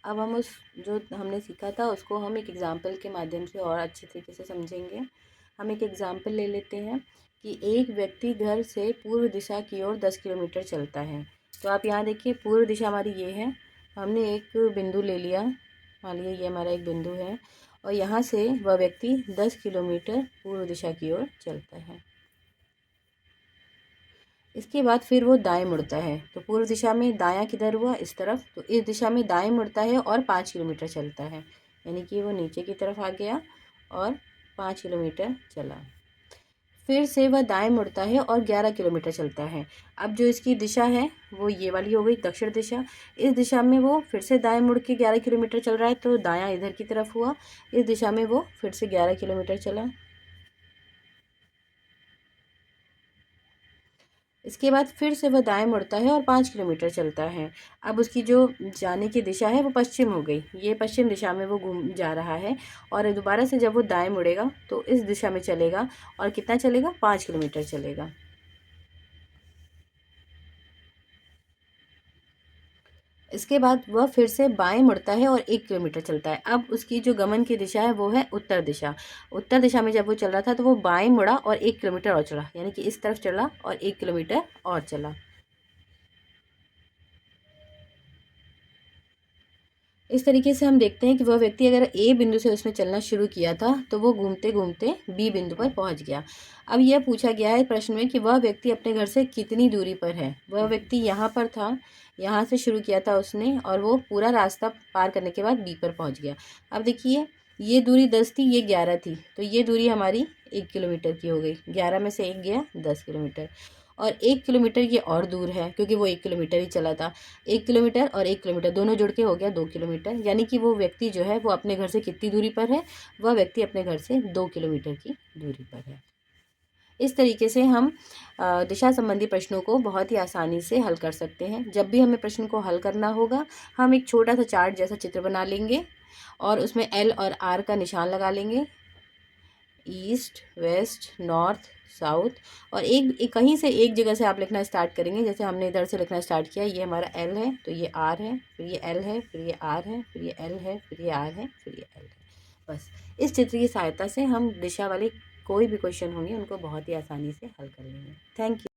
अब हम उस जो हमने सीखा था उसको हम एक एग्ज़ाम्पल के माध्यम से और अच्छे तरीके से समझेंगे। हम एक एग्ज़ाम्पल ले लेते हैं कि एक व्यक्ति घर से पूर्व दिशा की ओर 10 किलोमीटर चलता है। तो आप यहाँ देखिए, पूर्व दिशा हमारी ये है। हमने एक बिंदु ले लिया, मान लीजिए ये हमारा एक बिंदु है, और यहाँ से वह व्यक्ति 10 किलोमीटर पूर्व दिशा की ओर चलता है। इसके बाद फिर वो दाएं मुड़ता है। तो पूर्व दिशा में दायां किधर हुआ, इस तरफ, तो इस दिशा में दाएं मुड़ता है और 5 किलोमीटर चलता है, यानी कि वो नीचे की तरफ आ गया और 5 किलोमीटर चला। फिर से वह दाएं मुड़ता है और 11 किलोमीटर चलता है। अब जो इसकी दिशा है वो ये वाली हो गई, दक्षिण दिशा। इस दिशा में वो फिर से दाएं मुड़ के 11 किलोमीटर चल रहा है, तो दायां इधर की तरफ हुआ। इस दिशा में वो फिर से 11 किलोमीटर चला। इसके बाद फिर से वह दाएं मुड़ता है और 5 किलोमीटर चलता है। अब उसकी जो जाने की दिशा है वो पश्चिम हो गई, ये पश्चिम दिशा में वो घूम जा रहा है। और दोबारा से जब वो दाएं मुड़ेगा तो इस दिशा में चलेगा, और कितना चलेगा, 5 किलोमीटर चलेगा। इसके बाद वह फिर से बाएं मुड़ता है और 1 किलोमीटर चलता है। अब उसकी जो गमन की दिशा है वो है उत्तर दिशा। उत्तर दिशा में जब वो चल रहा था तो वो बाएं मुड़ा और 1 किलोमीटर और चला, यानी कि इस तरफ चला और 1 किलोमीटर और चला। इस तरीके से हम देखते हैं कि वह व्यक्ति अगर ए बिंदु से उसने चलना शुरू किया था तो वो घूमते घूमते बी बिंदु पर पहुंच गया। अब यह पूछा गया है प्रश्न में कि वह व्यक्ति अपने घर से कितनी दूरी पर है। वह व्यक्ति यहाँ पर था, यहाँ से शुरू किया था उसने, और वो पूरा रास्ता पार करने के बाद बी पर पहुंच गया। अब देखिए, ये दूरी 10 थी, ये 11 थी, तो ये दूरी हमारी 1 किलोमीटर की हो गई। 11 में से 1 गया, 10 किलोमीटर। और 1 किलोमीटर ये और दूर है क्योंकि वो 1 किलोमीटर ही चला था। 1 किलोमीटर और 1 किलोमीटर दोनों जुड़ के हो गया 2 किलोमीटर, यानी कि वो व्यक्ति जो है वो अपने घर से कितनी दूरी पर है, वह व्यक्ति अपने घर से 2 किलोमीटर की दूरी पर है। इस तरीके से हम दिशा संबंधी प्रश्नों को बहुत ही आसानी से हल कर सकते हैं। जब भी हमें प्रश्न को हल करना होगा, हम एक छोटा सा चार्ट जैसा चित्र बना लेंगे और उसमें एल और आर का निशान लगा लेंगे, ईस्ट, वेस्ट, नॉर्थ, साउथ, और एक कहीं से एक जगह से आप लिखना स्टार्ट करेंगे। जैसे हमने इधर से लिखना स्टार्ट किया, ये हमारा एल है तो ये आर है, फिर ये एल है, फिर ये आर है, फिर ये एल है, फिर ये आर है, फिर ये एल है। बस इस चित्र की सहायता से हम दिशा वाले कोई भी क्वेश्चन होंगे उनको बहुत ही आसानी से हल कर लेंगे। Thank you.